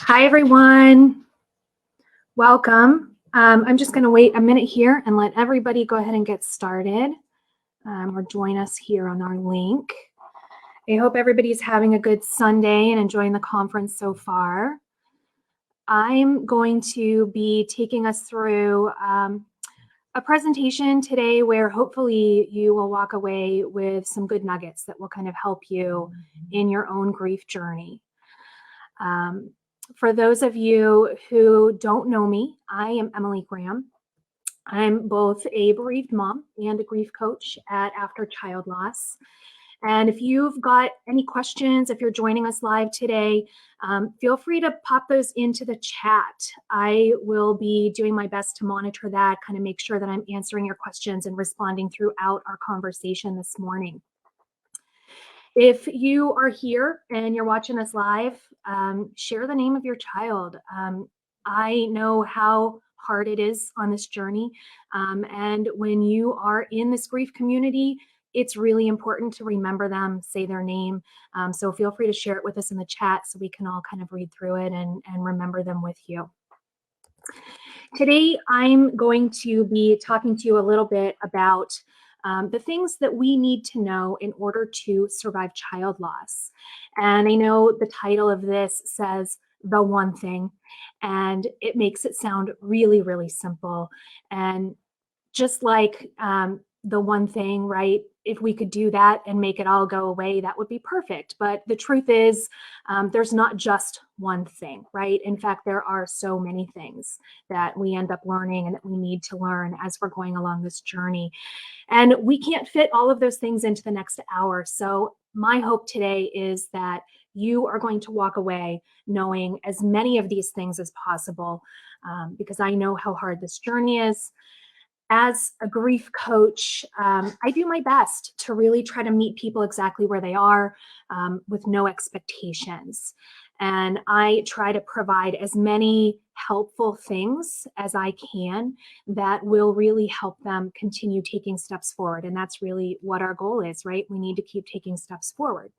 Hi, everyone. Welcome. I'm just going to wait a minute here and let everybody go ahead and get started or join us here on our link. I hope everybody's having a good Sunday and enjoying the conference so far. I'm going to be taking us through a presentation today where hopefully you will walk away with some good nuggets that will kind of help you in your own grief journey. For those of you who don't know me, I am Emily Graham. I'm both a bereaved mom and a grief coach at After Child Loss. And if you've got any questions, if you're joining us live today, feel free to pop those into the chat. I will be doing my best to monitor that, kind of make sure that I'm answering your questions and responding throughout our conversation this morning. If you are here and you're watching us live, share the name of your child. I know how hard it is on this journey. And when you are in this grief community, it's really important to remember them, say their name. So feel free to share it with us in the chat so we can all kind of read through it and remember them with you. Today, I'm going to be talking to you a little bit about the things that we need to know in order to survive child loss. And I know the title of this says the one thing, and it makes it sound really, really simple. And just like the one thing, right? If we could do that and make it all go away, that would be perfect. But the truth is, there's not just one thing, right? In fact, there are so many things that we end up learning and that we need to learn as we're going along this journey. And we can't fit all of those things into the next hour. So my hope today is that you are going to walk away knowing as many of these things as possible, because I know how hard this journey is. As a grief coach, I do my best to really try to meet people exactly where they are, with no expectations. And I try to provide as many helpful things as I can that will really help them continue taking steps forward. And that's really what our goal is, right? We need to keep taking steps forward.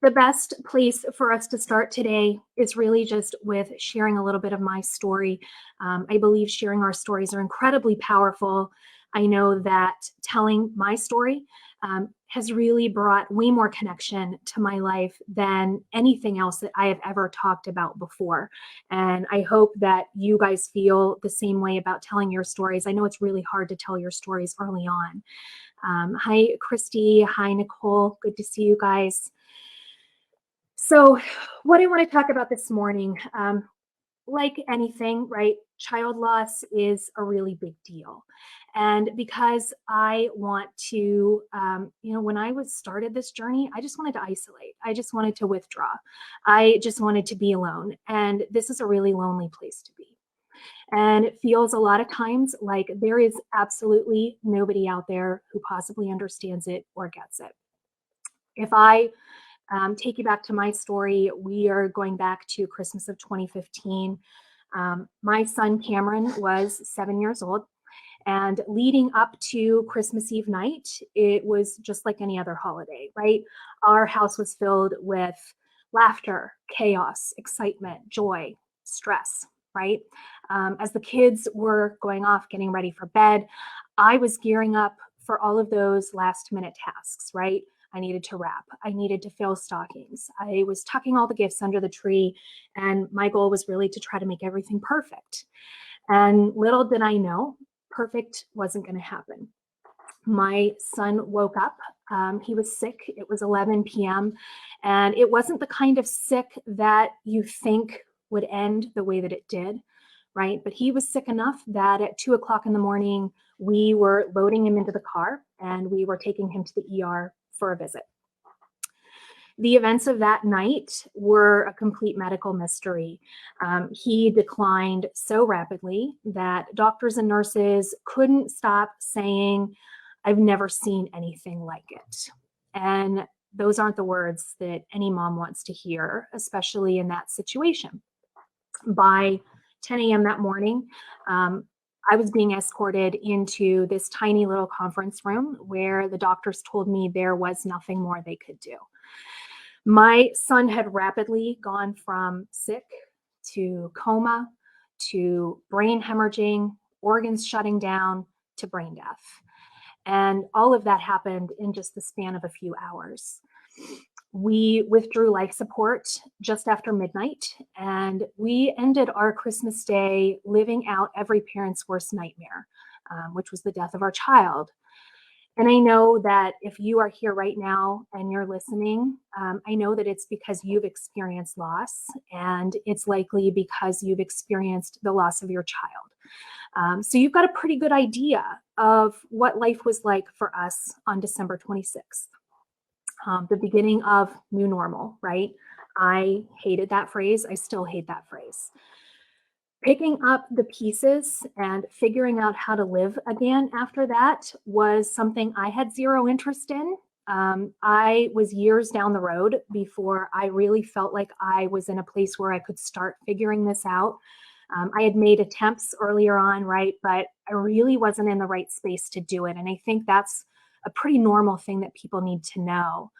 The best place for us to start today is really just with sharing a little bit of my story. I believe sharing our stories are incredibly powerful. I know that telling my story has really brought way more connection to my life than anything else that I have ever talked about before. And I hope that you guys feel the same way about telling your stories. I know it's really hard to tell your stories early on. Hi, Christy. Hi, Nicole. Good to see you guys. So what I want to talk about this morning, like anything, right? Child loss is a really big deal. And because I want to, when I was started this journey, I just wanted to isolate. I just wanted to withdraw. I just wanted to be alone. And this is a really lonely place to be. And it feels a lot of times like there is absolutely nobody out there who possibly understands it or gets it. If I take you back to my story, we are going back to Christmas of 2015. My son Cameron was 7 years old. And leading up to Christmas Eve night, it was just like any other holiday, right? Our house was filled with laughter, chaos, excitement, joy, stress, right? As the kids were going off, getting ready for bed, I was gearing up for all of those last minute tasks, right? I needed to wrap. I needed to fill stockings. I was tucking all the gifts under the tree. And my goal was really to try to make everything perfect. And little did I know, perfect wasn't going to happen. My son woke up. He was sick. It was 11 p.m. And it wasn't the kind of sick that you think would end the way that it did, right? But he was sick enough that at 2 o'clock in the morning, we were loading him into the car and we were taking him to the ER for a visit. The events of that night were a complete medical mystery. He declined so rapidly that doctors and nurses couldn't stop saying, "I've never seen anything like it." And those aren't the words that any mom wants to hear, especially in that situation. By 10 a.m. that morning, I was being escorted into this tiny little conference room where the doctors told me there was nothing more they could do. My son had rapidly gone from sick to coma to brain hemorrhaging, organs shutting down to brain death. And all of that happened in just the span of a few hours. We withdrew life support just after midnight, and we ended our Christmas day living out every parent's worst nightmare, which was the death of our child. And I know that if you are here right now and you're listening, I know that it's because you've experienced loss, and it's likely because you've experienced the loss of your child. So you've got a pretty good idea of what life was like for us on December 26th, the beginning of new normal, right? I hated that phrase. I still hate that phrase. Picking up the pieces and figuring out how to live again after that was something I had zero interest in. I was years down the road before I really felt like I was in a place where I could start figuring this out. I had made attempts earlier on, right? But I really wasn't in the right space to do it. And I think that's a pretty normal thing that people need to know.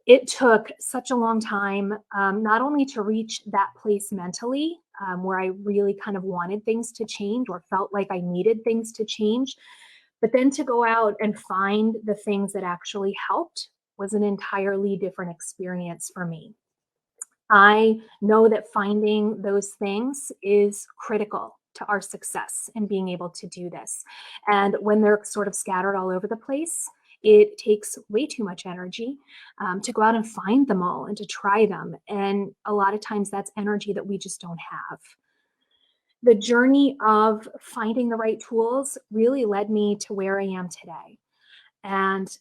It took such a long time, not only to reach that place mentally, where I really kind of wanted things to change or felt like I needed things to change, but then to go out and find the things that actually helped was an entirely different experience for me. I know that finding those things is critical to our success in being able to do this. And when they're sort of scattered all over the place, it takes way too much energy to go out and find them all and to try them. And a lot of times that's energy that we just don't have. The journey of finding the right tools really led me to where I am today. And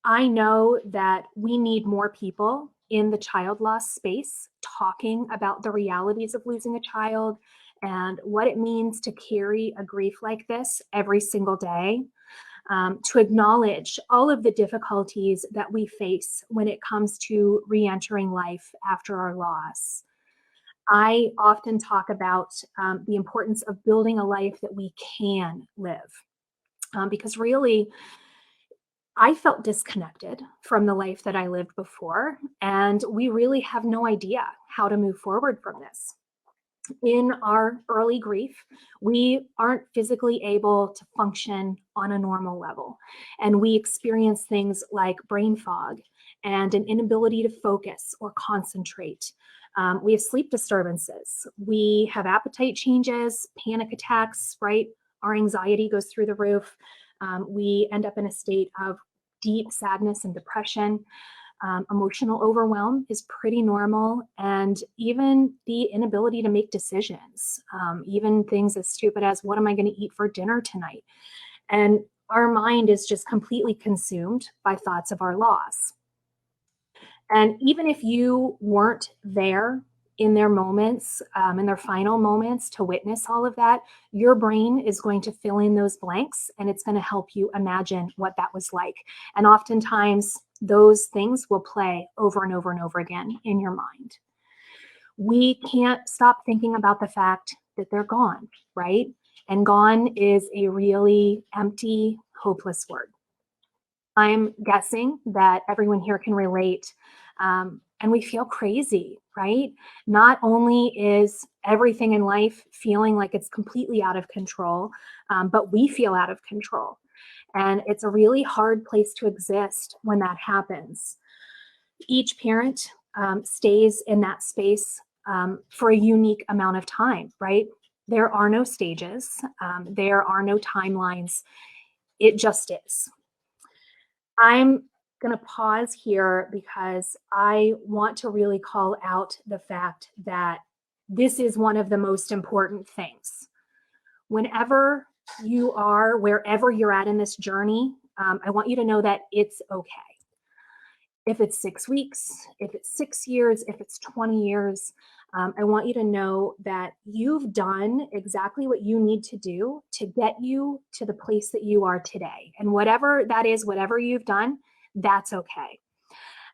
I know that we need more people in the child loss space talking about the realities of losing a child and what it means to carry a grief like this every single day, to acknowledge all of the difficulties that we face when it comes to re-entering life after our loss. I often talk about the importance of building a life that we can live, because really, I felt disconnected from the life that I lived before, and we really have no idea how to move forward from this. In our early grief, we aren't physically able to function on a normal level, and we experience things like brain fog and an inability to focus or concentrate. We have sleep disturbances. We have appetite changes, panic attacks, right? Our anxiety goes through the roof. We end up in a state of deep sadness and depression. Emotional overwhelm is pretty normal, and even the inability to make decisions, even things as stupid as what am I going to eat for dinner tonight? And our mind is just completely consumed by thoughts of our loss. And even if you weren't there in their moments, in their final moments to witness all of that, your brain is going to fill in those blanks and it's going to help you imagine what that was like. And oftentimes, those things will play over and over and over again in your mind. We can't stop thinking about the fact that they're gone, right? And gone is a really empty, hopeless word. I'm guessing that everyone here can relate. And we feel crazy, right? Not only is everything in life feeling like it's completely out of control, but we feel out of control. And it's a really hard place to exist when that happens. Each parent stays in that space for a unique amount of time, right? There are no stages, there are no timelines. It just is. I'm going to pause here because I want to really call out the fact that this is one of the most important things. Whenever you are, wherever you're at in this journey, I want you to know that it's okay. If it's 6 weeks, if it's 6 years, if it's 20 years, I want you to know that you've done exactly what you need to do to get you to the place that you are today. And whatever that is, whatever you've done, that's okay.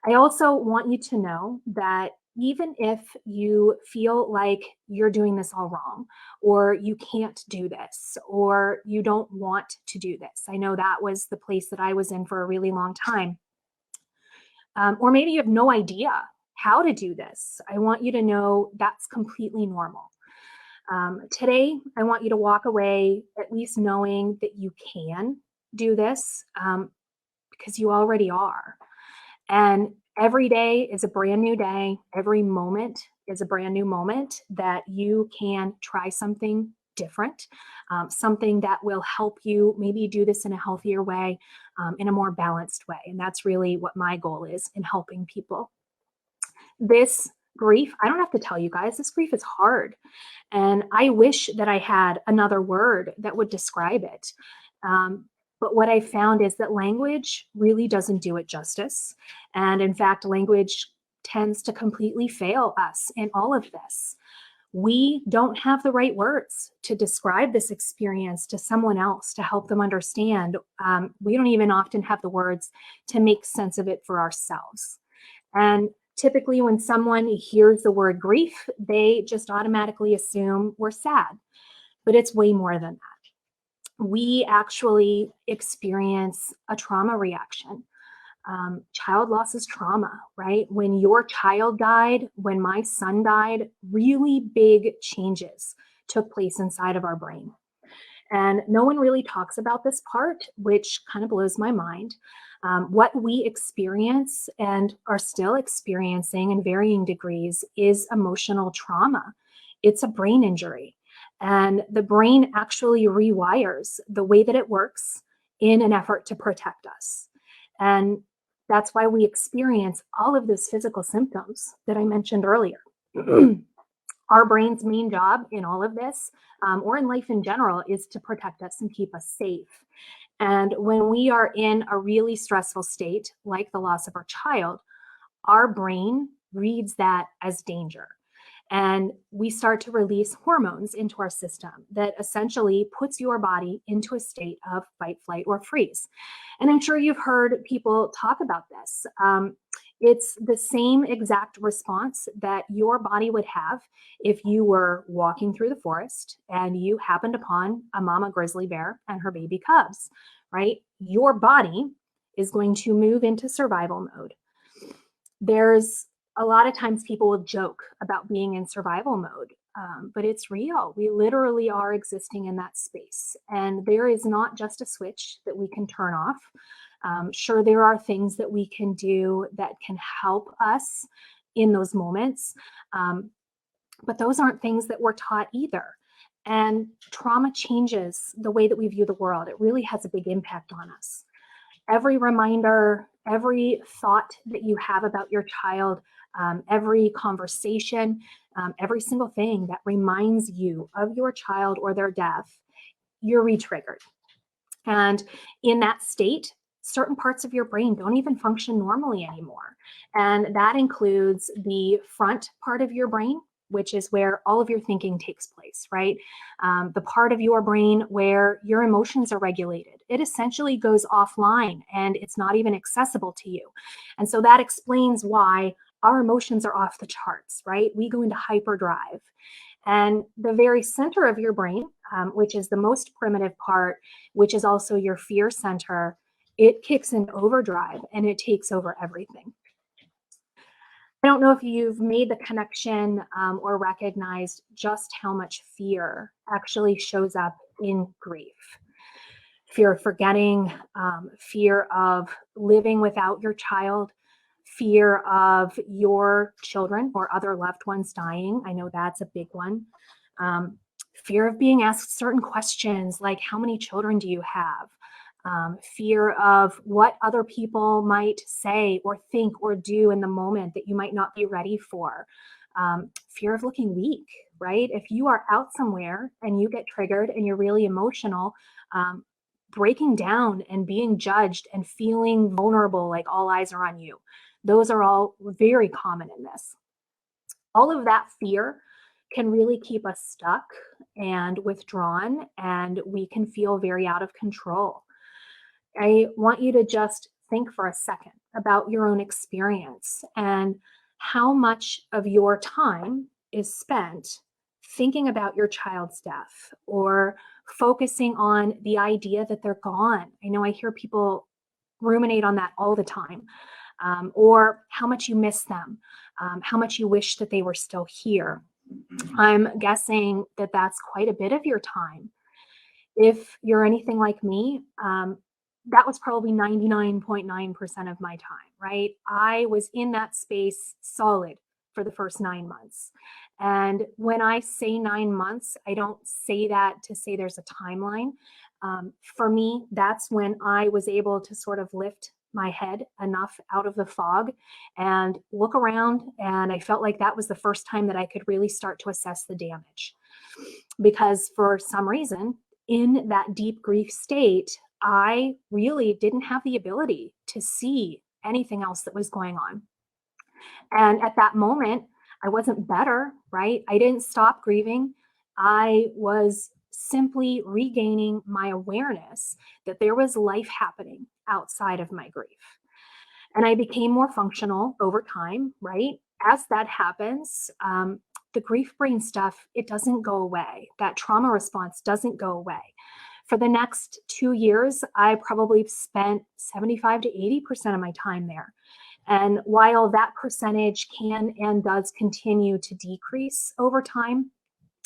I also want you to know that even if you feel like you're doing this all wrong, or you can't do this, or you don't want to do this, I know that was the place that I was in for a really long time. Or maybe you have no idea how to do this. I want you to know that's completely normal. Today, I want you to walk away at least knowing that you can do this because you already are. And every day is a brand new day. Every moment is a brand new moment that you can try something different, something that will help you maybe do this in a healthier way, in a more balanced way. And that's really what my goal is in helping people. This grief, I don't have to tell you guys, this grief is hard. And I wish that I had another word that would describe it. But what I found is that language really doesn't do it justice. And in fact, language tends to completely fail us in all of this. We don't have the right words to describe this experience to someone else to help them understand. We don't even often have the words to make sense of it for ourselves. And typically, when someone hears the word grief, they just automatically assume we're sad. But it's way more than that. We actually experience a trauma reaction. Child loss is trauma, right? When your child died, when my son died, really big changes took place inside of our brain. And no one really talks about this part, which kind of blows my mind. What we experience and are still experiencing in varying degrees is emotional trauma. It's a brain injury. And the brain actually rewires the way that it works in an effort to protect us. And that's why we experience all of those physical symptoms that I mentioned earlier. Our brain's main job in all of this, or in life in general, is to protect us and keep us safe. And when we are in a really stressful state, like the loss of our child, our brain reads that as danger. And we start to release hormones into our system that essentially puts your body into a state of fight, flight, or freeze. And I'm sure you've heard people talk about this. It's the same exact response that your body would have if you were walking through the forest and you happened upon a mama grizzly bear and her baby cubs, right? Your body is going to move into survival mode. There's a lot of times people will joke about being in survival mode, but it's real. We literally are existing in that space. And there is not just a switch that we can turn off. Sure, there are things that we can do that can help us in those moments, but those aren't things that we're taught either. And trauma changes the way that we view the world. It really has a big impact on us. Every reminder, every thought that you have about your child, every conversation, every single thing that reminds you of your child or their death, you're re-triggered. And in that state, certain parts of your brain don't even function normally anymore. And that includes the front part of your brain, which is where all of your thinking takes place, right? The part of your brain where your emotions are regulated. It essentially goes offline and it's not even accessible to you. And so that explains why our emotions are off the charts, right? We go into hyperdrive. And the very center of your brain, which is the most primitive part, which is also your fear center, it kicks in overdrive and it takes over everything. I don't know if you've made the connection or recognized just how much fear actually shows up in grief. Fear of forgetting, fear of living without your child, fear of your children or other loved ones dying. I know that's a big one. Um, Fear of being asked certain questions like, how many children do you have? Fear of what other people might say or think or do in the moment that you might not be ready for. Fear of looking weak, right? If you are out somewhere and you get triggered and you're really emotional, breaking down and being judged and feeling vulnerable, like all eyes are on you. Those are all very common in this. All of that fear can really keep us stuck and withdrawn, and we can feel very out of control. I want you to just think for a second about your own experience and how much of your time is spent thinking about your child's death or focusing on the idea that they're gone. I know I hear people ruminate on that all the time, or how much you miss them, how much you wish that they were still here. I'm guessing that that's quite a bit of your time. If you're anything like me, that was probably 99.9% of my time, right? I was in that space solid for the first 9 months. And when I say 9 months, I don't say that to say there's a timeline. For me, that's when I was able to sort of lift my head enough out of the fog and look around. And I felt like that was the first time that I could really start to assess the damage. Because for some reason, in that deep grief state, I really didn't have the ability to see anything else that was going on. And at that moment, I wasn't better, right? I didn't stop grieving. I was simply regaining my awareness that there was life happening outside of my grief. And I became more functional over time, right? As that happens, the grief brain stuff, it doesn't go away. That trauma response doesn't go away. For the next 2 years, I probably spent 75 to 80% of my time there. And while that percentage can and does continue to decrease over time,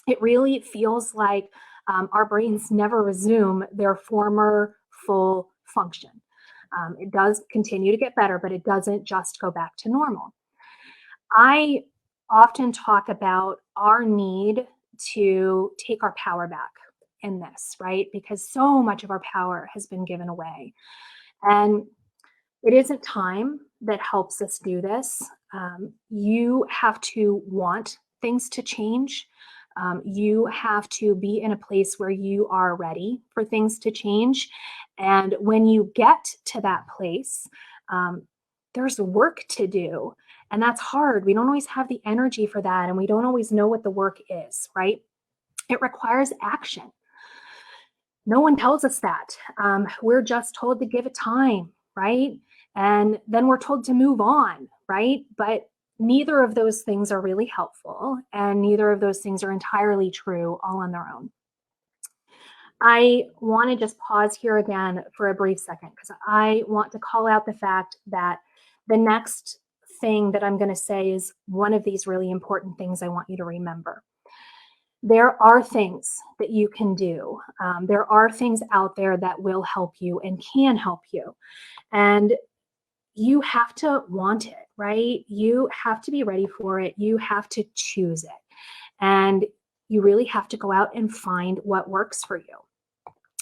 it really feels like our brains never resume their former full function. It does continue to get better, but it doesn't just go back to normal. I often talk about our need to take our power back in this, right? Because so much of our power has been given away. And it isn't time that helps us do this. You have to want things to change. You have to be in a place where you are ready for things to change. And when you get to that place, there's work to do. And that's hard. We don't always have the energy for that. And we don't always know what the work is, right? It requires action. No one tells us that. We're just told to give it time, right? And then we're told to move on, right? But neither of those things are really helpful, and neither of those things are entirely true all on their own. I want to just pause here again for a brief second because I want to call out the fact that the next thing that I'm going to say is one of these really important things I want you to remember. There are things that you can do. There are things out there that will help you and can help you. And you have to want it, right? You have to be ready for it. You have to choose it. And you really have to go out and find what works for you.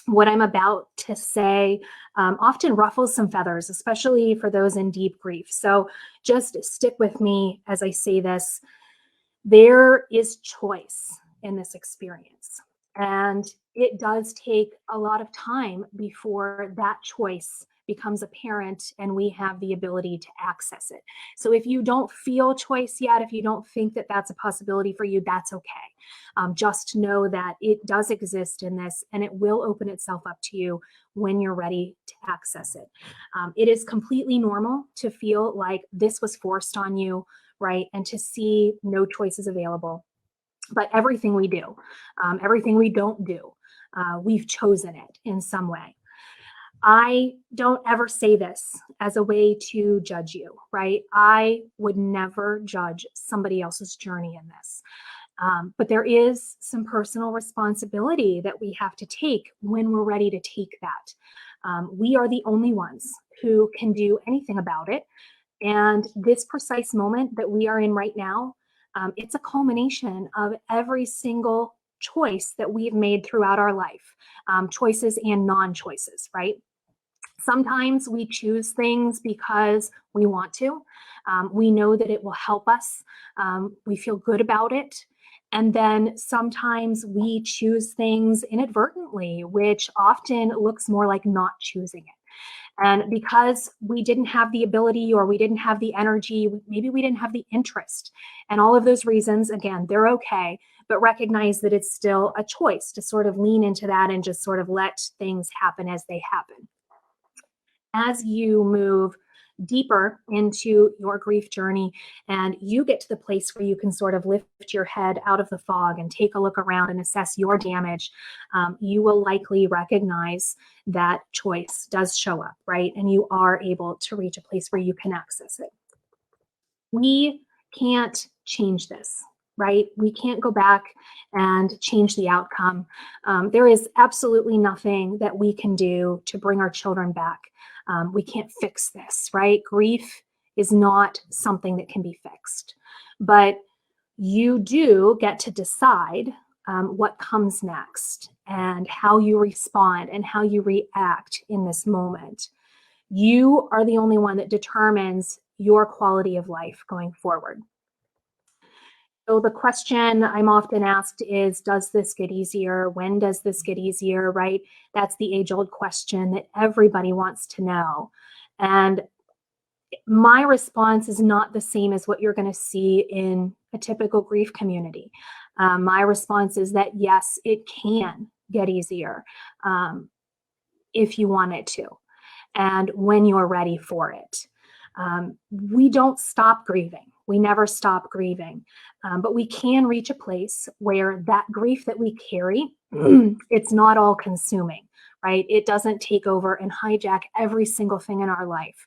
What I'm about to say often ruffles some feathers, especially for those in deep grief. So just stick with me as I say this. There is choice in this experience. And it does take a lot of time before that choice becomes apparent and we have the ability to access it. So if you don't feel choice yet, if you don't think that that's a possibility for you, that's okay. Just know that it does exist in this and it will open itself up to you when you're ready to access it. It is completely normal to feel like this was forced on you, right? And to see no choices available. But everything we do, everything we don't do, we've chosen it in some way. I don't ever say this as a way to judge you, right? I would never judge somebody else's journey in this. But there is some personal responsibility that we have to take when we're ready to take that. We are the only ones who can do anything about it. And this precise moment that we are in right now, it's a culmination of every single choice that we've made throughout our life, choices and non choices, right? Sometimes we choose things because we want to. We know that it will help us. We feel good about it. And then sometimes we choose things inadvertently, which often looks more like not choosing it. And because we didn't have the ability or we didn't have the energy, maybe we didn't have the interest. And all of those reasons, again, they're okay, but recognize that it's still a choice to sort of lean into that and just sort of let things happen as they happen. As you move deeper into your grief journey and you get to the place where you can sort of lift your head out of the fog and take a look around and assess your damage, you will likely recognize that choice does show up, right? And you are able to reach a place where you can access it. We can't change this, right? We can't go back and change the outcome. There is absolutely nothing that we can do to bring our children back. We can't fix this, right? Grief is not something that can be fixed. But you do get to decide what comes next and how you respond and how you react in this moment. You are the only one that determines your quality of life going forward. So the question I'm often asked is, does this get easier? When does this get easier, right? That's the age-old question that everybody wants to know. And my response is not the same as what you're going to see in a typical grief community. My response is that yes, it can get easier if you want it to, and when you're ready for it. We don't stop grieving. We never stop grieving, but we can reach a place where that grief that we carry, it's not all consuming, right? It doesn't take over and hijack every single thing in our life.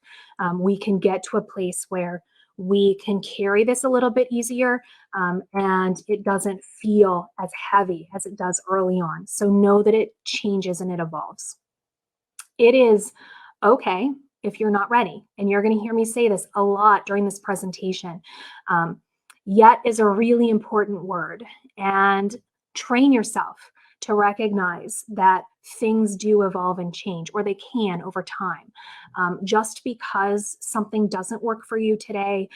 We can get to a place where we can carry this a little bit easier, and it doesn't feel as heavy as it does early on. So know that it changes and it evolves. It is okay if you're not ready. And you're going to hear me say this a lot during this presentation. Yet is a really important word. And train yourself to recognize that things do evolve and change, or they can over time. Just because something doesn't work for you today,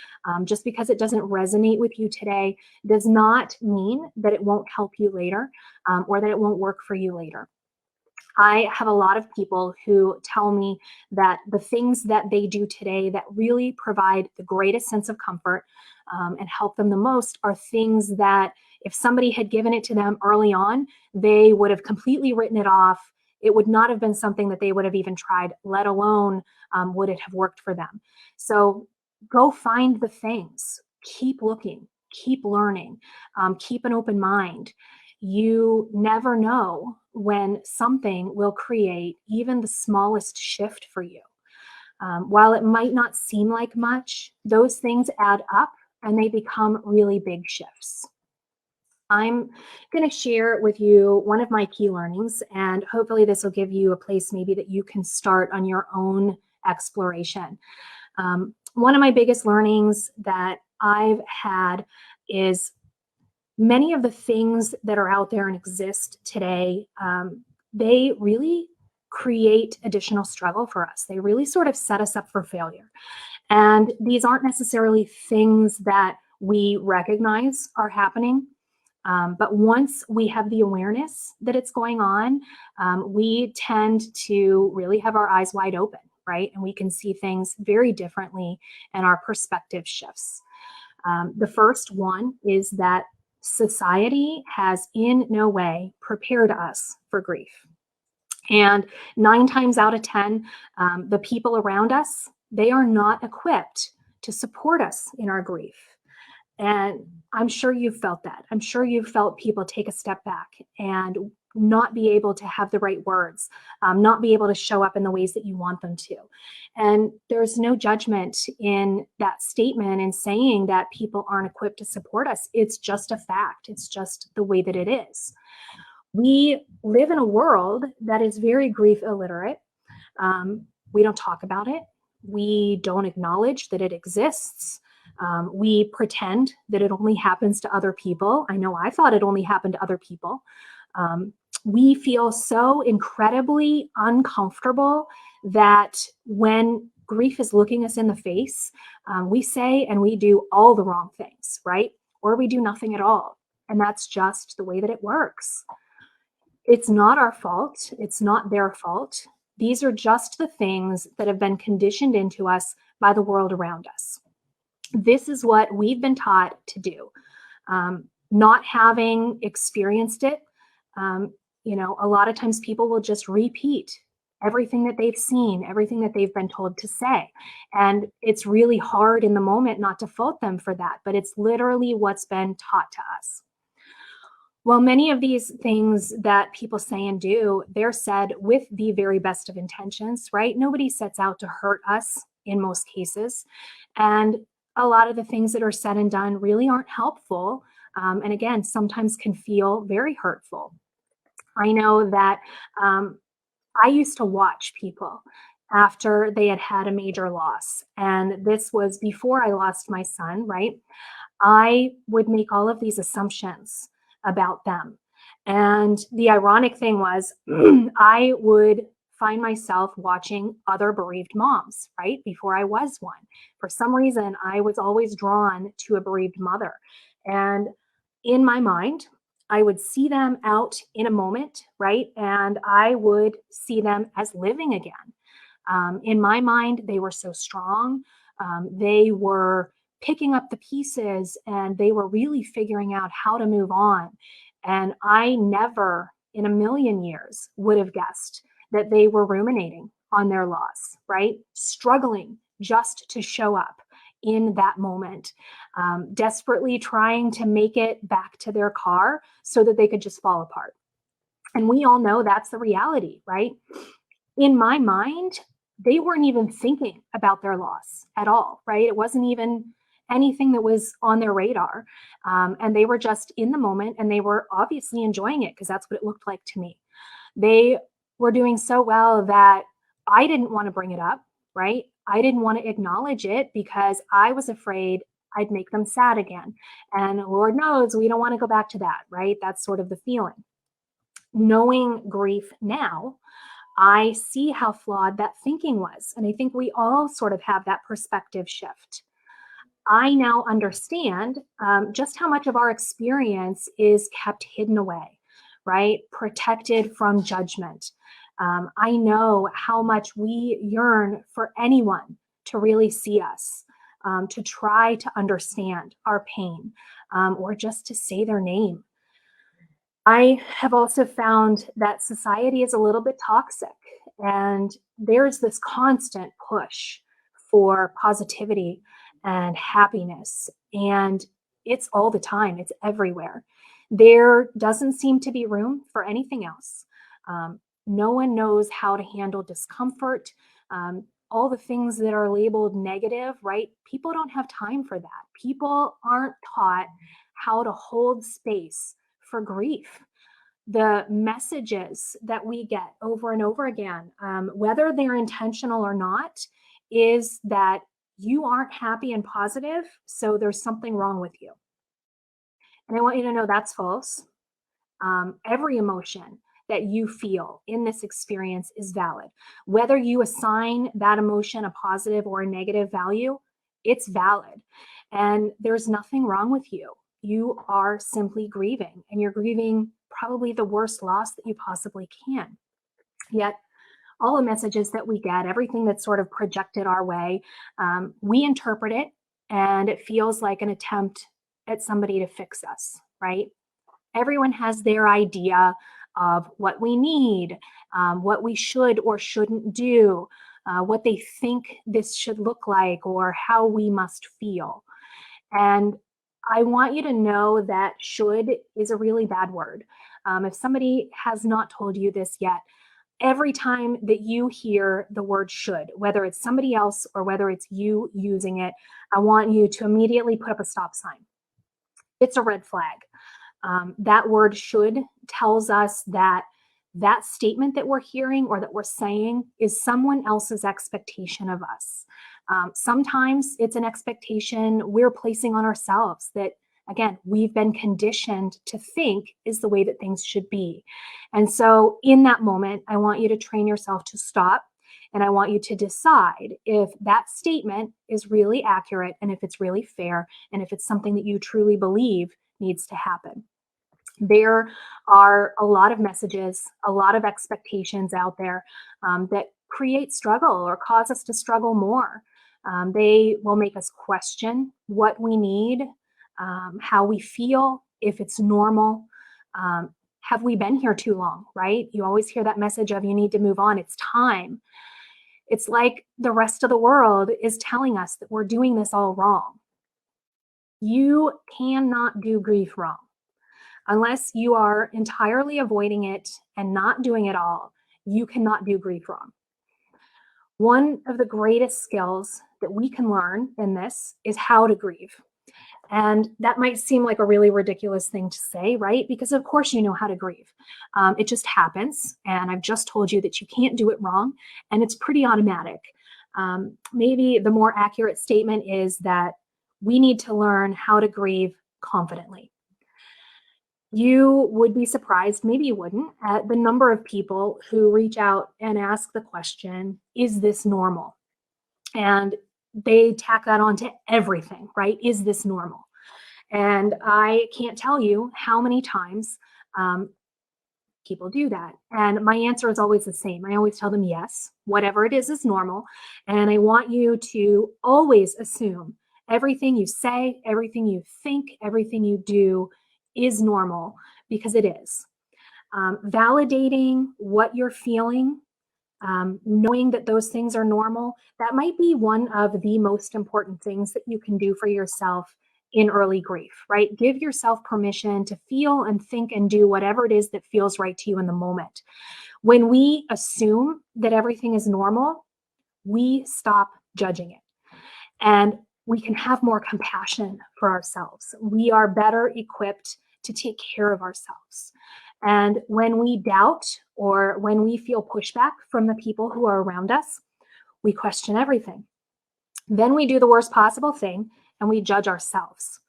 just because it doesn't resonate with you today, does not mean that it won't help you later, or that it won't work for you later. I have a lot of people who tell me that the things that they do today that really provide the greatest sense of comfort and help them the most are things that if somebody had given it to them early on, they would have completely written it off. It would not have been something that they would have even tried, let alone would it have worked for them. So go find the things, keep looking, keep learning, keep an open mind. You never know when something will create even the smallest shift for you. While it might not seem like much, those things add up and they become really big shifts. I'm going to share with you one of my key learnings, and hopefully this will give you a place maybe that you can start on your own exploration. One of my biggest learnings that I've had is many of the things that are out there and exist today, they really create additional struggle for us. They really sort of set us up for failure. And these aren't necessarily things that we recognize are happening. But once we have the awareness that it's going on, we tend to really have our eyes wide open. right? And we can see things very differently, and our perspective shifts. The first one is that society has in no way prepared us for grief. And 9 times out of 10, the people around us, they are not equipped to support us in our grief. And I'm sure you've felt that. I'm sure you've felt people take a step back and not be able to have the right words, not be able to show up in the ways that you want them to. And there's no judgment in that statement and saying that people aren't equipped to support us. It's just a fact. It's just the way that it is. We live in a world that is very grief illiterate. We don't talk about it. We don't acknowledge that it exists. We pretend that it only happens to other people. I know I thought it only happened to other people. We feel so incredibly uncomfortable that when grief is looking us in the face, we say and we do all the wrong things, right? Or we do nothing at all. And that's just the way that it works. It's not our fault. It's not their fault. These are just the things that have been conditioned into us by the world around us. This is what we've been taught to do. Not having experienced it, a lot of times people will just repeat everything that they've seen, everything that they've been told to say. And it's really hard in the moment not to fault them for that, but it's literally what's been taught to us. Well, many of these things that people say and do, they're said with the very best of intentions, right? Nobody sets out to hurt us in most cases. And a lot of the things that are said and done really aren't helpful. And again, sometimes can feel very hurtful. I know that I used to watch people after they had had a major loss. And this was before I lost my son, right? I would make all of these assumptions about them. And the ironic thing was, I would find myself watching other bereaved moms, right? Before I was one. For some reason, I was always drawn to a bereaved mother. And in my mind, I would see them out in a moment, right? And I would see them as living again. In my mind, they were so strong. They were picking up the pieces and they were really figuring out how to move on. And I never in a million years would have guessed that they were ruminating on their loss, right? Struggling just to show up in that moment, desperately trying to make it back to their car so that they could just fall apart. And we all know that's the reality, right? In my mind, they weren't even thinking about their loss at all, right? It wasn't even anything that was on their radar. And they were just in the moment and they were obviously enjoying it because that's what it looked like to me. They were doing so well that I didn't want to bring it up, right? I didn't want to acknowledge it because I was afraid I'd make them sad again. And Lord knows we don't want to go back to that, right? That's sort of the feeling. Knowing grief now, I see how flawed that thinking was. And I think we all sort of have that perspective shift. I now understand just how much of our experience is kept hidden away, right? Protected from judgment. I know how much we yearn for anyone to really see us, to try to understand our pain, or just to say their name. I have also found that society is a little bit toxic, and there's this constant push for positivity and happiness, and it's all the time, it's everywhere. There doesn't seem to be room for anything else. No one knows how to handle discomfort. All the things that are labeled negative, right? People don't have time for that. People aren't taught how to hold space for grief. The messages that we get over and over again, whether they're intentional or not, is that you aren't happy and positive, so there's something wrong with you. And I want you to know that's false. Every emotion that you feel in this experience is valid. Whether you assign that emotion a positive or a negative value, it's valid. And there's nothing wrong with you. You are simply grieving, and you're grieving probably the worst loss that you possibly can. Yet, all the messages that we get, everything that's sort of projected our way, we interpret it and it feels like an attempt at somebody to fix us, right? Everyone has their idea of what we need, what we should or shouldn't do, what they think this should look like, or how we must feel. And I want you to know that should is a really bad word. If somebody has not told you this yet, every time that you hear the word should, whether it's somebody else or whether it's you using it, I want you to immediately put up a stop sign. It's a red flag. That word should tells us that that statement that we're hearing or that we're saying is someone else's expectation of us. Sometimes it's an expectation we're placing on ourselves that, again, we've been conditioned to think is the way that things should be. And so, in that moment, I want you to train yourself to stop and I want you to decide if that statement is really accurate and if it's really fair and if it's something that you truly believe needs to happen. There are a lot of messages, a lot of expectations out there that create struggle or cause us to struggle more. They will make us question what we need, how we feel, if it's normal. Have we been here too long, right? You always hear that message of you need to move on. It's time. It's like the rest of the world is telling us that we're doing this all wrong. You cannot do grief wrong. Unless you are entirely avoiding it and not doing it all, you cannot do grief wrong. One of the greatest skills that we can learn in this is how to grieve. And that might seem like a really ridiculous thing to say, right? Because of course you know how to grieve. It just happens. And I've just told you that you can't do it wrong. And it's pretty automatic. Maybe the more accurate statement is that we need to learn how to grieve confidently. You would be surprised, maybe you wouldn't, at the number of people who reach out and ask the question, is this normal? And they tack that on to everything, right? Is this normal? And I can't tell you how many times people do that. And my answer is always the same. I always tell them, yes, whatever it is normal. And I want you to always assume everything you say, everything you think, everything you do is normal because it is. Validating what you're feeling, knowing that those things are normal, that might be one of the most important things that you can do for yourself in early grief, right? Give yourself permission to feel and think and do whatever it is that feels right to you in the moment. When we assume that everything is normal, we stop judging it. And we can have more compassion for ourselves. We are better equipped to take care of ourselves. And when we doubt or when we feel pushback from the people who are around us, we question everything. Then we do the worst possible thing and we judge ourselves.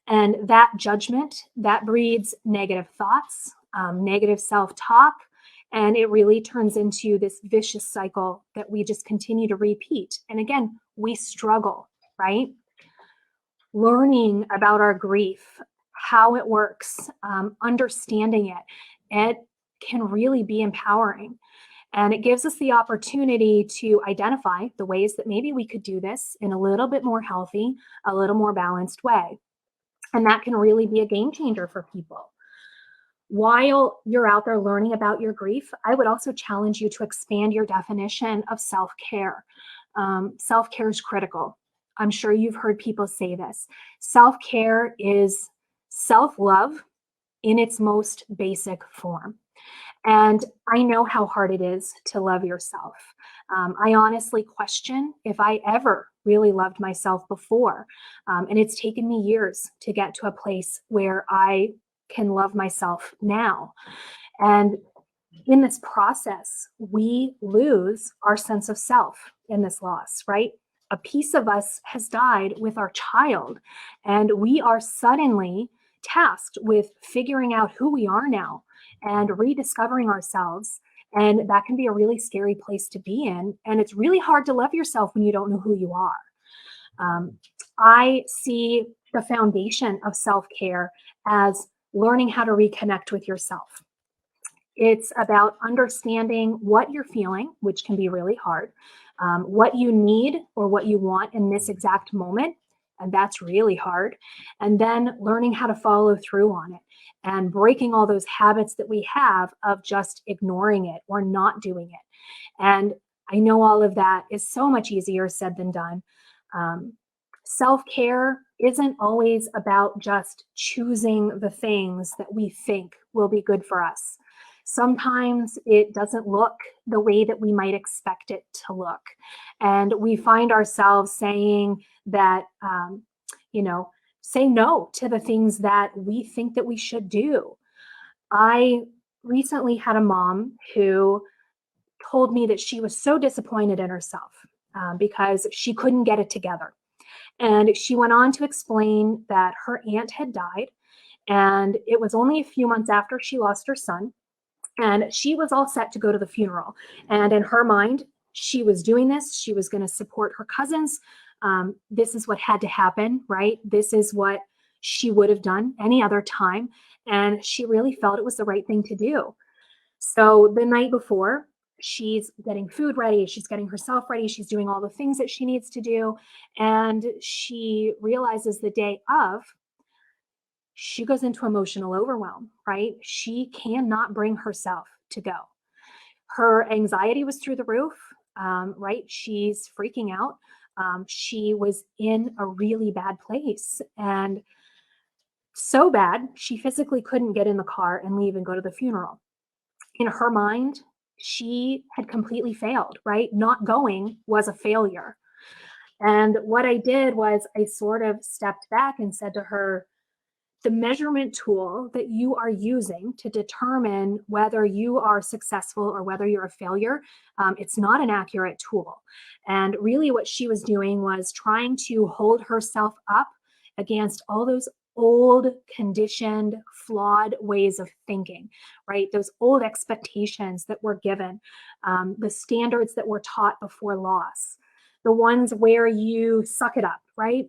And that judgment, that breeds negative thoughts, negative self-talk, and it really turns into this vicious cycle that we just continue to repeat. And again, we struggle, right? Learning about our grief, how it works, understanding it can really be empowering. And it gives us the opportunity to identify the ways that maybe we could do this in a little bit more healthy, a little more balanced way. And that can really be a game changer for people. While you're out there learning about your grief, I would also challenge you to expand your definition of self-care. Self-care is critical. I'm sure you've heard people say this. Self-care is self-love in its most basic form. And I know how hard it is to love yourself. I honestly question if I ever really loved myself before. And it's taken me years to get to a place where I can love myself now. And in this process, we lose our sense of self in this loss, right? A piece of us has died with our child, and we are suddenly tasked with figuring out who we are now and rediscovering ourselves. And that can be a really scary place to be in. And it's really hard to love yourself when you don't know who you are. I see the foundation of self-care as learning how to reconnect with yourself. It's about understanding what you're feeling, which can be really hard, what you need or what you want in this exact moment, and that's really hard. And then learning how to follow through on it and breaking all those habits that we have of just ignoring it or not doing it. And I know all of that is so much easier said than done. Um, Self care isn't always about just choosing the things that we think will be good for us. Sometimes it doesn't look the way that we might expect it to look. And we find ourselves saying that, you know, say no to the things that we think that we should do. I recently had a mom who told me that she was so disappointed in herself because she couldn't get it together. And she went on to explain that her aunt had died, and it was only a few months after she lost her son. And she was all set to go to the funeral. And in her mind, she was doing this, she was going to support her cousins. This is what had to happen, right? This is what she would have done any other time. And she really felt it was the right thing to do. So the night before, she's getting food ready, she's getting herself ready, she's doing all the things that she needs to do. And she realizes the day of, she goes into emotional overwhelm, right? She cannot bring herself to go. Her anxiety was through the roof, right? She's freaking out. She was in a really bad place. And so bad, she physically couldn't get in the car and leave and go to the funeral. In her mind, she had completely failed, right? Not going was a failure. And what I did was I sort of stepped back and said to her, the measurement tool that you are using to determine whether you are successful or whether you're a failure, it's not an accurate tool. And really, what she was doing was trying to hold herself up against all those old, conditioned, flawed ways of thinking, right? Those old expectations that were given, the standards that were taught before loss, the ones where you suck it up, right?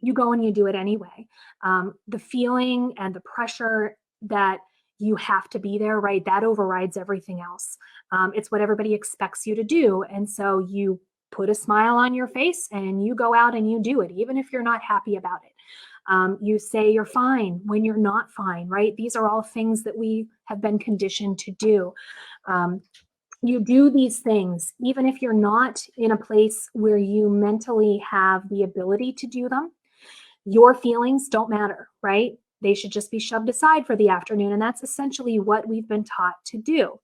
You go and you do it anyway. The feeling and the pressure that you have to be there, right? That overrides everything else. It's what everybody expects you to do. And so you put a smile on your face and you go out and you do it, even if you're not happy about it. You say you're fine when you're not fine, right? These are all things that we have been conditioned to do. You do these things, even if you're not in a place where you mentally have the ability to do them. Your feelings don't matter, right? They should just be shoved aside for the afternoon. And that's essentially what we've been taught to do.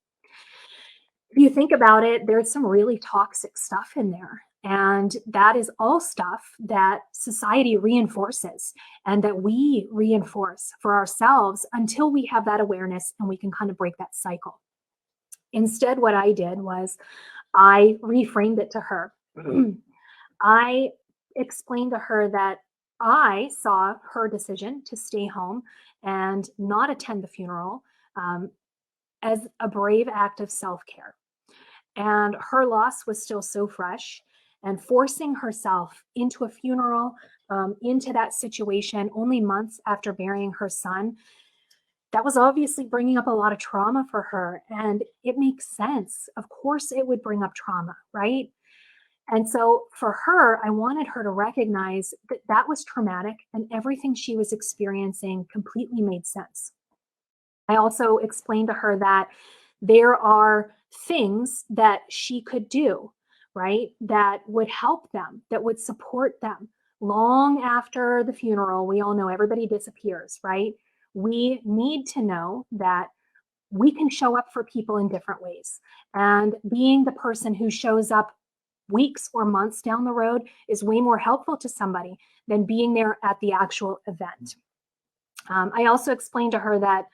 If you think about it, there's some really toxic stuff in there. And that is all stuff that society reinforces and that we reinforce for ourselves until we have that awareness and we can kind of break that cycle. Instead, what I did was I reframed it to her. I explained to her that I saw her decision to stay home and not attend the funeral as a brave act of self care. And her loss was still so fresh, and forcing herself into a funeral, into that situation only months after burying her son, that was obviously bringing up a lot of trauma for her. And it makes sense. Of course, it would bring up trauma, right? And so for her, I wanted her to recognize that that was traumatic and everything she was experiencing completely made sense. I also explained to her that there are things that she could do, right, that would help them, that would support them long after the funeral. We all know everybody disappears, right? We need to know that we can show up for people in different ways. And being the person who shows up weeks or months down the road is way more helpful to somebody than being there at the actual event. I also explained to her that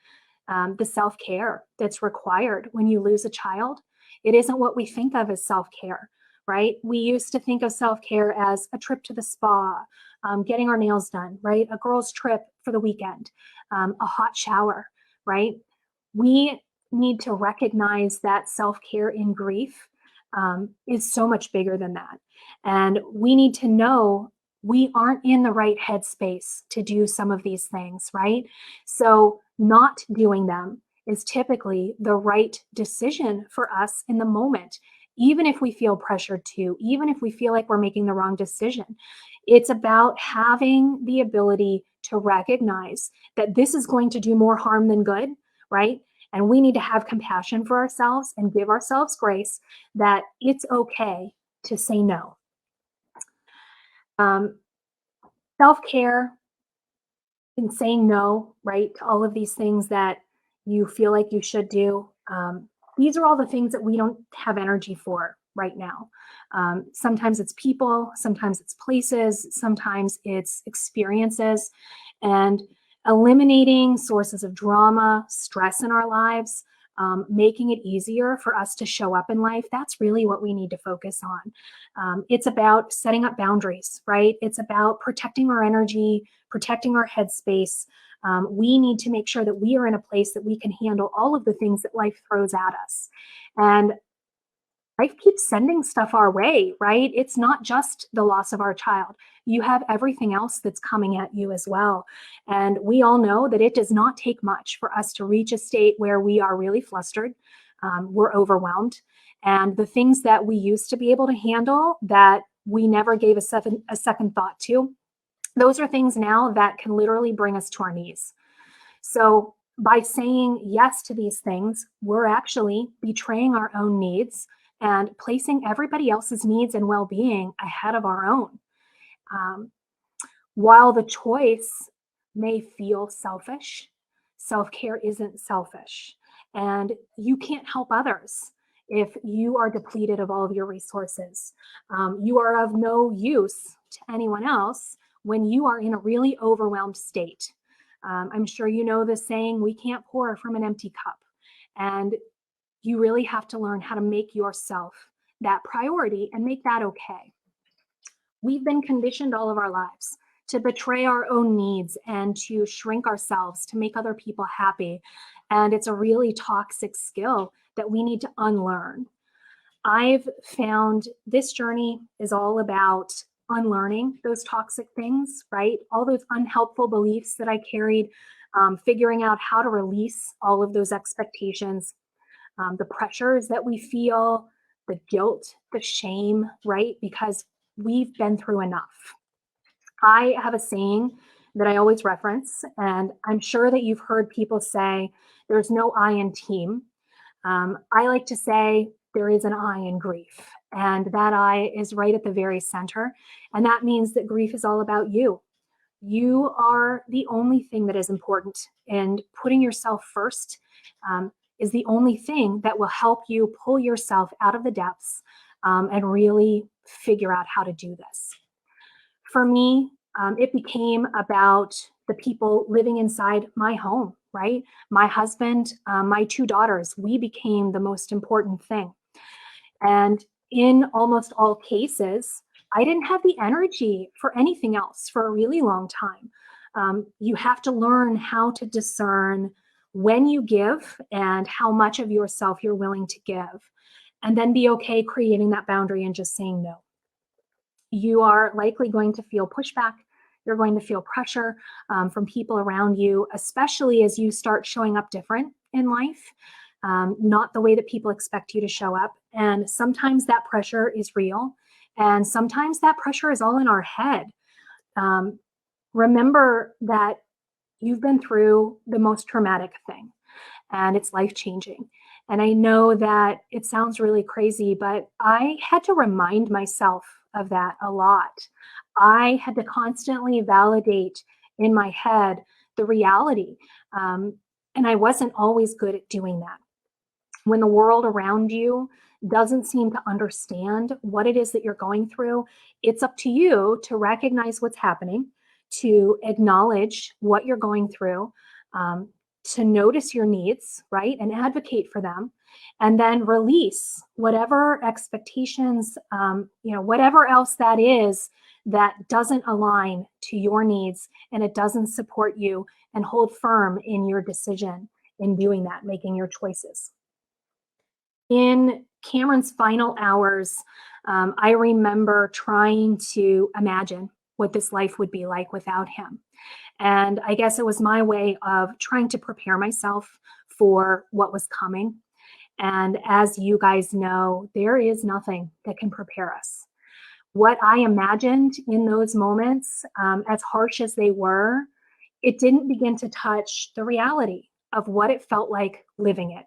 the self-care that's required when you lose a child, it isn't what we think of as self-care, right? We used to think of self-care as a trip to the spa, getting our nails done, right? A girl's trip for the weekend, a hot shower, right? We need to recognize that self-care in grief is so much bigger than that. And we need to know we aren't in the right headspace to do some of these things, right? So, not doing them is typically the right decision for us in the moment, even if we feel pressured to, even if we feel like we're making the wrong decision. It's about having the ability to recognize that this is going to do more harm than good, right? And we need to have compassion for ourselves and give ourselves grace that it's okay to say no. Um, Self care and saying no, right, to all of these things that you feel like you should do. These are all the things that we don't have energy for right now. Sometimes it's people, sometimes it's places, sometimes it's experiences, and eliminating sources of drama, stress in our lives, making it easier for us to show up in life. That's really what we need to focus on. It's about setting up boundaries, right? It's about protecting our energy, protecting our headspace. We need to make sure that we are in a place that we can handle all of the things that life throws at us. And life keeps sending stuff our way, right? It's not just the loss of our child. You have everything else that's coming at you as well. And we all know that it does not take much for us to reach a state where we are really flustered, we're overwhelmed. And the things that we used to be able to handle that we never gave a second thought to, those are things now that can literally bring us to our knees. So by saying yes to these things, we're actually betraying our own needs and placing everybody else's needs and well-being ahead of our own. Um, while the choice may feel selfish, self-care isn't selfish. And you can't help others if you are depleted of all of your resources. You are of no use to anyone else when you are in a really overwhelmed state. I'm sure you know the saying, we can't pour from an empty cup. And you really have to learn how to make yourself that priority and make that okay. We've been conditioned all of our lives to betray our own needs and to shrink ourselves to make other people happy. And it's a really toxic skill that we need to unlearn. I've found this journey is all about unlearning those toxic things, right? All those unhelpful beliefs that I carried, figuring out how to release all of those expectations, the pressures that we feel, the guilt, the shame, right? Because we've been through enough. I have a saying that I always reference, and I'm sure that you've heard people say, there's no I in team. I like to say there is an I in grief, and that I is right at the very center. And that means that grief is all about you. You are the only thing that is important, and putting yourself first is the only thing that will help you pull yourself out of the depths and really figure out how to do this. For me, it became about the people living inside my home, right? My husband, my two daughters, we became the most important thing. And in almost all cases, I didn't have the energy for anything else for a really long time. You have to learn how to discern when you give and how much of yourself you're willing to give, and then be okay creating that boundary and just saying no. You are likely going to feel pushback. You're going to feel pressure from people around you, especially as you start showing up different in life, not the way that people expect you to show up. And sometimes that pressure is real, and sometimes that pressure is all in our head. Remember that you've been through the most traumatic thing, and it's life-changing. And I know that it sounds really crazy, but I had to remind myself of that a lot. I had to constantly validate in my head the reality. And I wasn't always good at doing that. When the world around you doesn't seem to understand what it is that you're going through, it's up to you to recognize what's happening, to acknowledge what you're going through, to notice your needs, right, and advocate for them, and then release whatever expectations, whatever else that is that doesn't align to your needs and it doesn't support you, and hold firm in your decision in doing that, making your choices. In Cameron's final hours, I remember trying to imagine what this life would be like without him. And I guess it was my way of trying to prepare myself for what was coming. And as you guys know, there is nothing that can prepare us. What I imagined in those moments, as harsh as they were, it didn't begin to touch the reality of what it felt like living it.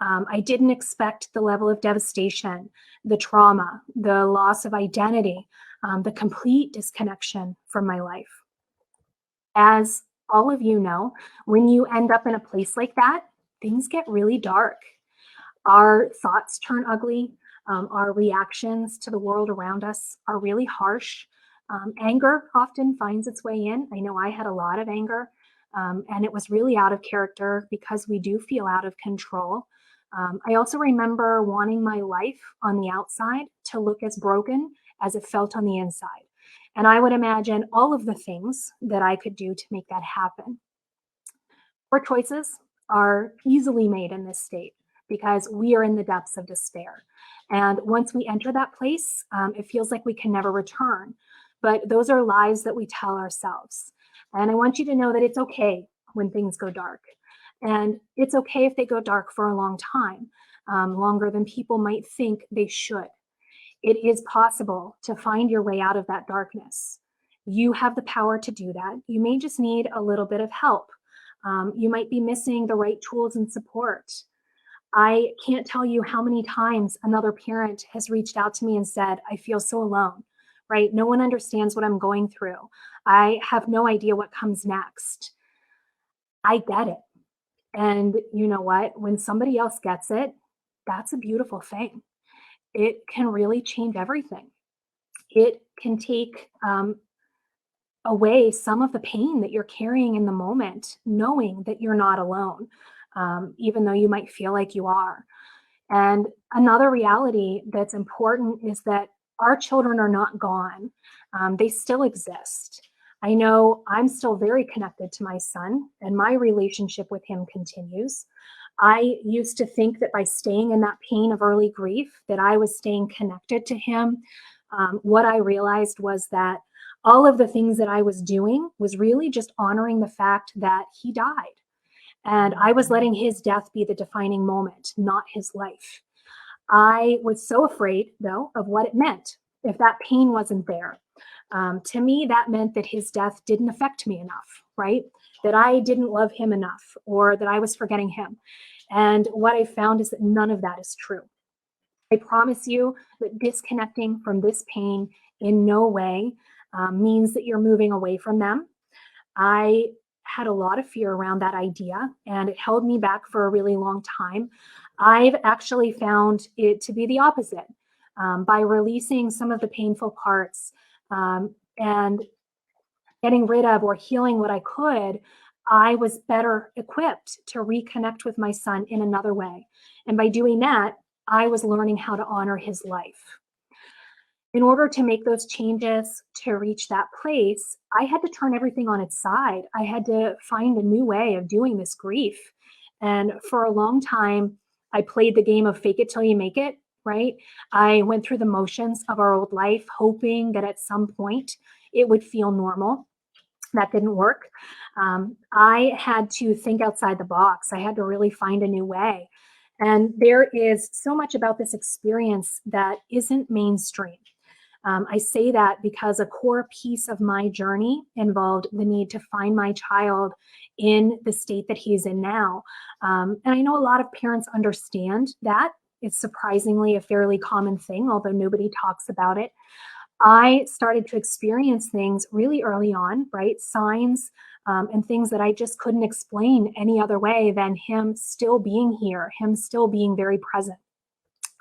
I didn't expect the level of devastation, the trauma, the loss of identity, the complete disconnection from my life. As all of you know, when you end up in a place like that, things get really dark. Our thoughts turn ugly. Our reactions to the world around us are really harsh. Anger often finds its way in. I know I had a lot of anger, and it was really out of character because we do feel out of control. I also remember wanting my life on the outside to look as broken as it felt on the inside. And I would imagine all of the things that I could do to make that happen. Poor choices are easily made in this state because we are in the depths of despair. And once we enter that place, it feels like we can never return. But those are lies that we tell ourselves. And I want you to know that it's okay when things go dark. And it's okay if they go dark for a long time, longer than people might think they should. It is possible to find your way out of that darkness. You have the power to do that. You may just need a little bit of help. You might be missing the right tools and support. I can't tell you how many times another parent has reached out to me and said, I feel so alone, right? No one understands what I'm going through. I have no idea what comes next. I get it. And you know what? When somebody else gets it, that's a beautiful thing. It can really change everything. It can take away some of the pain that you're carrying in the moment, knowing that you're not alone, even though you might feel like you are. And another reality that's important is that our children are not gone, they still exist. I know I'm still very connected to my son, and my relationship with him continues. I used to think that by staying in that pain of early grief, that I was staying connected to him. What I realized was that all of the things that I was doing was really just honoring the fact that he died. And I was letting his death be the defining moment, not his life. I was so afraid, though, of what it meant if that pain wasn't there. To me, that meant that his death didn't affect me enough, right? That I didn't love him enough or that I was forgetting him. And what I found is that none of that is true. I promise you that disconnecting from this pain in no way means that you're moving away from them. I had a lot of fear around that idea, and it held me back for a really long time. I've actually found it to be the opposite. By releasing some of the painful parts and getting rid of or healing what I could, I was better equipped to reconnect with my son in another way. And by doing that, I was learning how to honor his life. In order to make those changes to reach that place, I had to turn everything on its side. I had to find a new way of doing this grief. And for a long time, I played the game of fake it till you make it, right? I went through the motions of our old life, hoping that at some point it would feel normal. That didn't work. I had to think outside the box. I had to really find a new way. And there is so much about this experience that isn't mainstream. I say that because a core piece of my journey involved the need to find my child in the state that he's in now. And I know a lot of parents understand that. It's surprisingly a fairly common thing, although nobody talks about it. I started to experience things really early on, right? Signs and things that I just couldn't explain any other way than him still being here, him still being very present.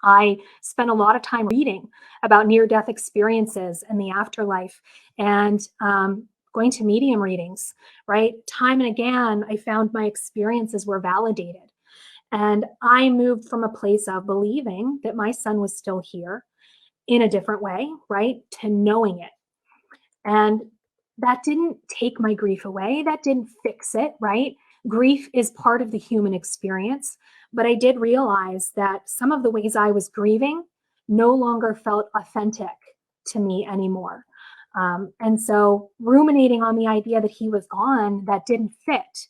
I spent a lot of time reading about near-death experiences and the afterlife and going to medium readings, right? Time and again, I found my experiences were validated. And I moved from a place of believing that my son was still here in a different way, right, to knowing it. And that didn't take my grief away. That didn't fix it, right? Grief is part of the human experience. But I did realize that some of the ways I was grieving no longer felt authentic to me anymore. And so ruminating on the idea that he was gone, that didn't fit.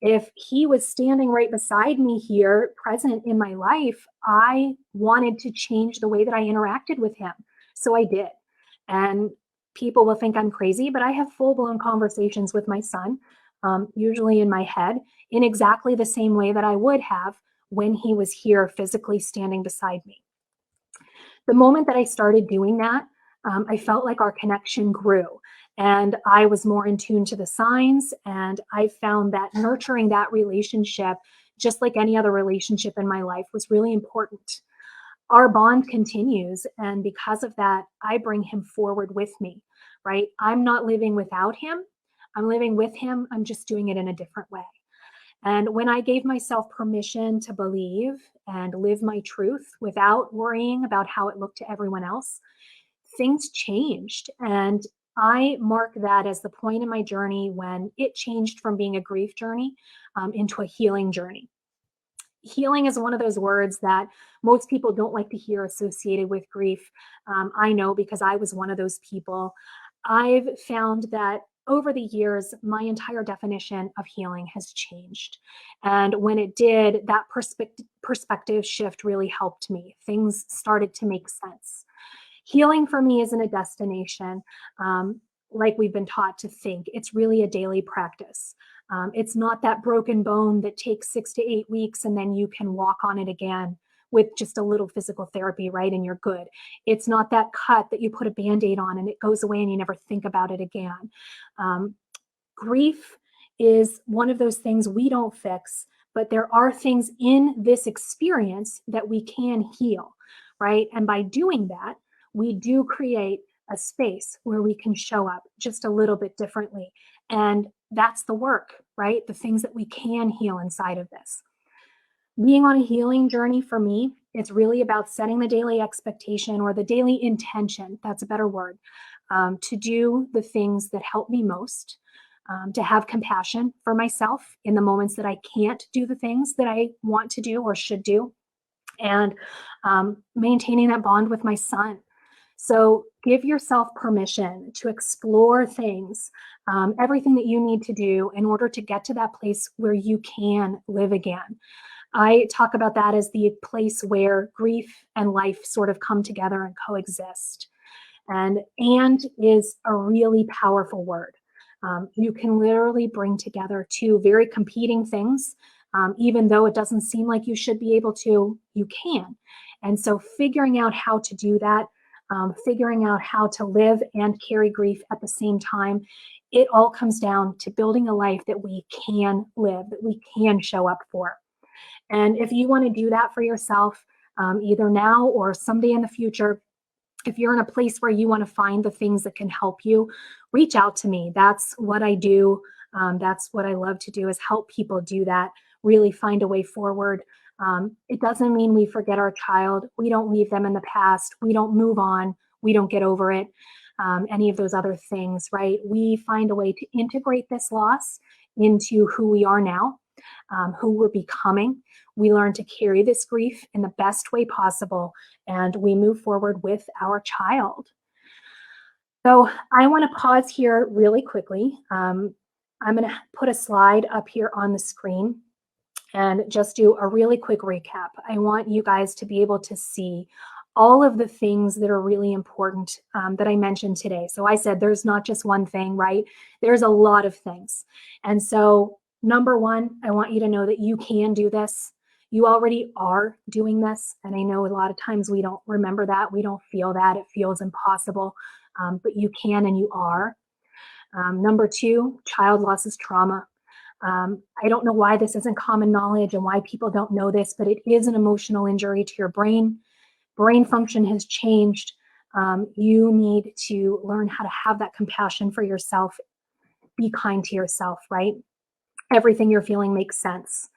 If he was standing right beside me here, present in my life, I wanted to change the way that I interacted with him. So I did. And people will think I'm crazy, but I have full blown conversations with my son, usually in my head, in exactly the same way that I would have when he was here physically standing beside me. The moment that I started doing that, I felt like our connection grew and I was more in tune to the signs. And I found that nurturing that relationship, just like any other relationship in my life, was really important. Our bond continues. And because of that, I bring him forward with me, right? I'm not living without him. I'm living with him. I'm just doing it in a different way. And when I gave myself permission to believe and live my truth without worrying about how it looked to everyone else, things changed. And I mark that as the point in my journey when it changed from being a grief journey into a healing journey. Healing is one of those words that most people don't like to hear associated with grief. I know because I was one of those people. I've found that over the years, my entire definition of healing has changed. And when it did, that perspective shift really helped me. Things started to make sense. Healing for me isn't a destination, like we've been taught to think. It's really a daily practice. It's not that broken bone that takes 6 to 8 weeks and then you can walk on it again with just a little physical therapy, right? And you're good. It's not that cut that you put a band aid on and it goes away and you never think about it again. Um, Grief is one of those things we don't fix, but there are things in this experience that we can heal, right? And by doing that, we do create a space where we can show up just a little bit differently. And that's the work, right? The things that we can heal inside of this. Being on a healing journey for me, it's really about setting the daily expectation or the daily intention, that's a better word, to do the things that help me most, to have compassion for myself in the moments that I can't do the things that I want to do or should do, and maintaining that bond with my son. So give yourself permission to explore things, everything that you need to do in order to get to that place where you can live again. I talk about that as the place where grief and life sort of come together and coexist. And is a really powerful word. You can literally bring together two very competing things. Even though it doesn't seem like you should be able to, you can. And so figuring out how to do that, figuring out how to live and carry grief at the same time, it all comes down to building a life that we can live, that we can show up for. And if you want to do that for yourself, either now or someday in the future, if you're in a place where you want to find the things that can help you, reach out to me. That's what I do. That's what I love to do, is help people do that, really find a way forward. It doesn't mean we forget our child. We don't leave them in the past. We don't move on. We don't get over it. Any of those other things, right? We find a way to integrate this loss into who we are now, who we're becoming. We learn to carry this grief in the best way possible, and we move forward with our child. So I want to pause here really quickly. I'm going to put a slide up here on the screen and just do a really quick recap. I want you guys to be able to see all of the things that are really important that I mentioned today. So I said there's not just one thing, right? There's a lot of things. And so number one, I want you to know that you can do this. You already are doing this. And I know a lot of times we don't remember that. We don't feel that. It feels impossible. But you can and you are. Number two, child loss is trauma. I don't know why this isn't common knowledge and why people don't know this, but it is an emotional injury to your brain. Brain function has changed. You need to learn how to have that compassion for yourself. Be kind to yourself, right? Everything you're feeling makes sense.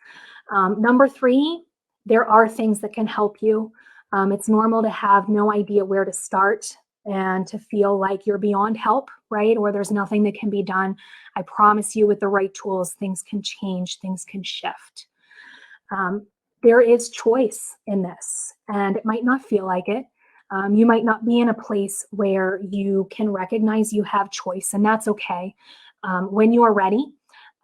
Number three, there are things that can help you. It's normal to have no idea where to start and to feel like you're beyond help, right? Or there's nothing that can be done. I promise you, with the right tools, things can change, things can shift. There is choice in this, and it might not feel like it. You might not be in a place where you can recognize you have choice, and that's okay. When you are ready,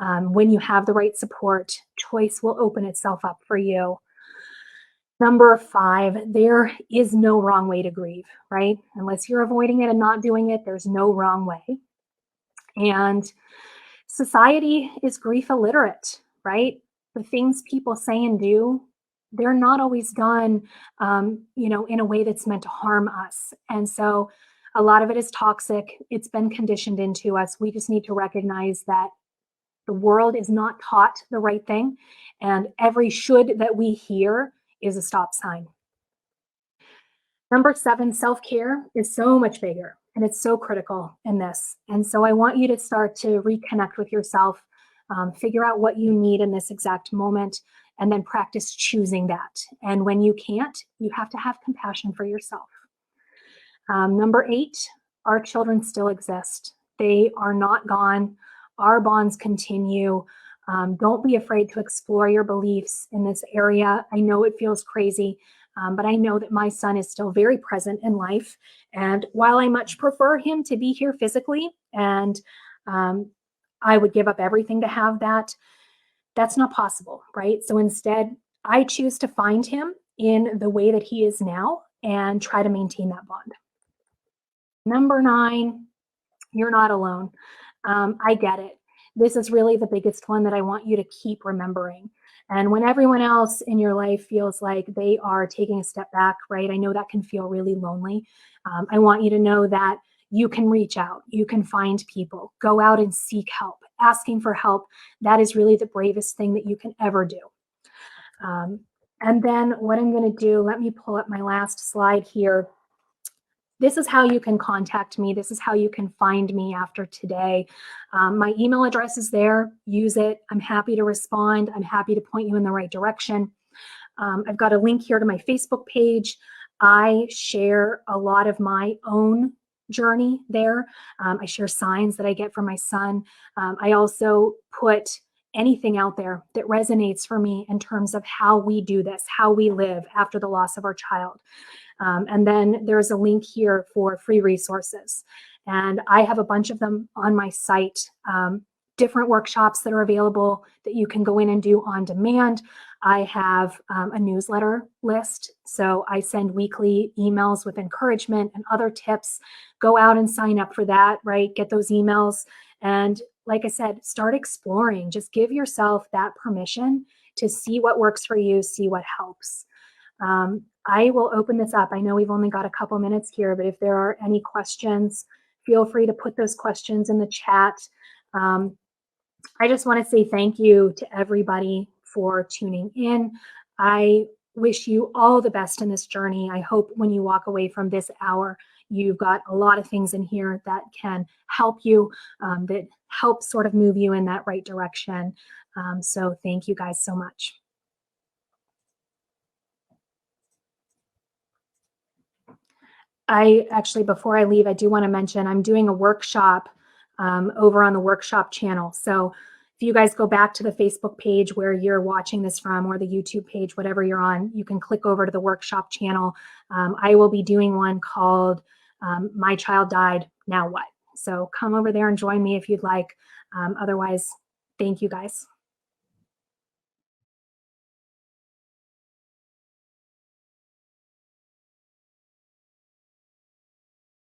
When you have the right support, choice will open itself up for you. Number 5, there is no wrong way to grieve, right? Unless you're avoiding it and not doing it, there's no wrong way. And society is grief illiterate, right? The things people say and do, they're not always done, in a way that's meant to harm us. And so a lot of it is toxic. It's been conditioned into us. We just need to recognize that the world is not taught the right thing, and every should that we hear is a stop sign. Number 7, self care is so much bigger and it's so critical in this. And so I want you to start to reconnect with yourself, figure out what you need in this exact moment, and then practice choosing that. And when you can't, you have to have compassion for yourself. Number 8, our children still exist. They are not gone. Our bonds continue. Don't be afraid to explore your beliefs in this area. I know it feels crazy, but I know that my son is still very present in life. And while I much prefer him to be here physically, and I would give up everything to have that, that's not possible, right? So instead, I choose to find him in the way that he is now and try to maintain that bond. Number 9, you're not alone. I get it. This is really the biggest one that I want you to keep remembering. And when everyone else in your life feels like they are taking a step back, right? I know that can feel really lonely. I want you to know that you can reach out, you can find people, go out and seek help. Asking for help, that is really the bravest thing that you can ever do. And then what I'm going to do, let me pull up my last slide here. This is how you can contact me. This is how you can find me after today. My email address is there. Use it. I'm happy to respond. I'm happy to point you in the right direction. I've got a link here to my Facebook page. I share a lot of my own journey there. I share signs that I get from my son. I also put anything out there that resonates for me in terms of how we do this, how we live after the loss of our child. And then there's a link here for free resources. And I have a bunch of them on my site, different workshops that are available that you can go in and do on demand. I have a newsletter list. So I send weekly emails with encouragement and other tips. Go out and sign up for that, right? Get those emails. And like I said, start exploring. Just give yourself that permission to see what works for you, see what helps. I will open this up. I know we've only got a couple minutes here, but if there are any questions, feel free to put those questions in the chat. I just want to say thank you to everybody for tuning in. I wish you all the best in this journey. I hope when you walk away from this hour, you've got a lot of things in here that can help you, that help sort of move you in that right direction. So thank you guys so much. I actually, before I leave, I do want to mention I'm doing a workshop over on the workshop channel. So if you guys go back to the Facebook page where you're watching this from, or the YouTube page, whatever you're on, you can click over to the workshop channel. I will be doing one called My Child Died, Now What? So come over there and join me if you'd like. Otherwise, thank you guys.